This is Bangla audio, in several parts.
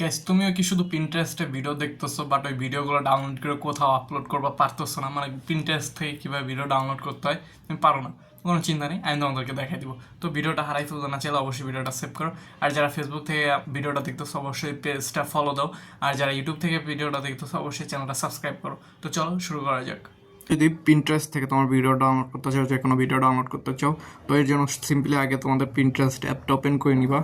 গাইস, তুমিও কি শুধু পিন্টারেস্টে ভিডিও দেখতেছো বাট ওই ভিডিওগুলো ডাউনলোড করে কোথাও আপলোড করবা পারতেছো না? মানে পিন্টারেস্ট থেকে কীভাবে ভিডিও ডাউনলোড করতে হয় তুমি পারো না, কোনো চিন্তা নেই, আমি তোমাদেরকে দেখাই দিব। তো ভিডিওটা হারাই ফেলতে না চাইলে অবশ্যই ভিডিওটা সেভ করো। আর যারা ফেসবুক থেকে ভিডিওটা দেখতেছো অবশ্যই পেজটা ফলো দাও। আর যারা ইউটিউব থেকে ভিডিওটা দেখতেছো অবশ্যই চ্যানেলটা সাবস্ক্রাইব করো। তো চলো শুরু করা যাক। যদি পিন্টারেস্ট থেকে তোমার ভিডিও ডাউনলোড করতে চাও, যে কোনো ভিডিও ডাউনলোড করতে চাও, তো এর জন্য সিম্পলি আগে তোমাদের পিন্টারেস্ট অ্যাপটা ওপেন করে নিবা।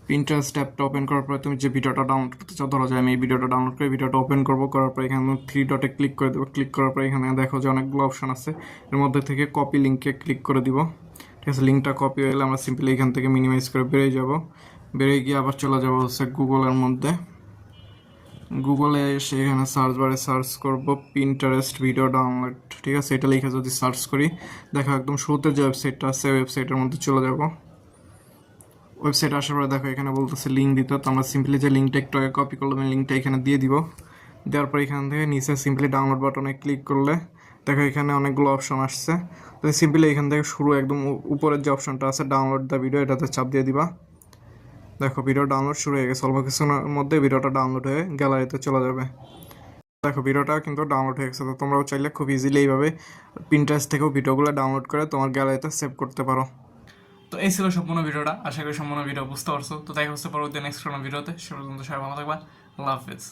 পিন্টারেস্ট অ্যাপটা ওপেন করার পরে তুমি যে ভিডিওটা ডাউনলোড করতে চাও, ধরো যে আমি এই ভিডিওটা ডাউনলোড করে ভিডিওটা ওপেন করবো, করার পরে এখানে 3 ডটে ক্লিক করে দেবো। ক্লিক করার পরে এখানে দেখো যে অনেকগুলো অপশন আছে, এর মধ্যে থেকে কপি লিঙ্কে ক্লিক করে দিব। ঠিক আছে, লিঙ্কটা কপি হলে আমরা সিম্পলি এখান থেকে মিনিমাইজ করে বেরিয়ে যাব। বেরিয়ে গিয়ে আবার চলে যাবো হচ্ছে গুগলের মধ্যে। গুগলে এসে এখানে সার্চ বারে সার্চ করব পিন্টারেস্ট ভিডিও ডাউনলোড। ঠিক আছে, এটা লিখে যদি সার্চ করি, দেখো একদম শুরুতে যে ওয়েবসাইটটা আছে ওয়েবসাইটের মধ্যে চলে যাব। ওয়েবসাইট আসার পরে দেখো এখানে বলতেছে লিঙ্ক দিতে, তো আমরা সিম্পলি যে লিঙ্কটা একটু আগে কপি করলাম এই লিঙ্কটা এখানে দিয়ে দিব। দেওয়ার পর এখান থেকে নিচে সিম্পলি ডাউনলোড বাটনে ক্লিক করলে দেখো এখানে অনেকগুলো অপশন আসছে। তো সিম্পলি এখান থেকে শুরু একদম উপরের যে অপশনটা আছে ডাউনলোড দ্য ভিডিও, এটাতে চাপ দিয়ে দিবা। দেখো ভিডিও ডাউনলোড শুরু হয়ে গেছে, অল্প কিছুক্ষণের মধ্যে ভিডিওটা ডাউনলোড হয়ে গ্যালারিতে চলে যাবে। দেখো ভিডিওটা কিন্তু ডাউনলোড হয়ে গেছে। তো তোমরাও চাইলে খুব ইজিলি এইভাবে পিন্টারেস্ট থেকেও ভিডিওগুলো ডাউনলোড করে তোমার গ্যালারিতে সেভ করতে পারো। তো এই ছিল সম্পূর্ণ ভিডিওটা, আশা করি সম্পূর্ণ ভিডিও বুঝতে পারছো। তো দেখা হচ্ছে পরবর্তী নেক্সট কোনো ভিডিওতে। সে পর্যন্ত সবাই ভালো থাকবা, আল্লাহ হাফিজ।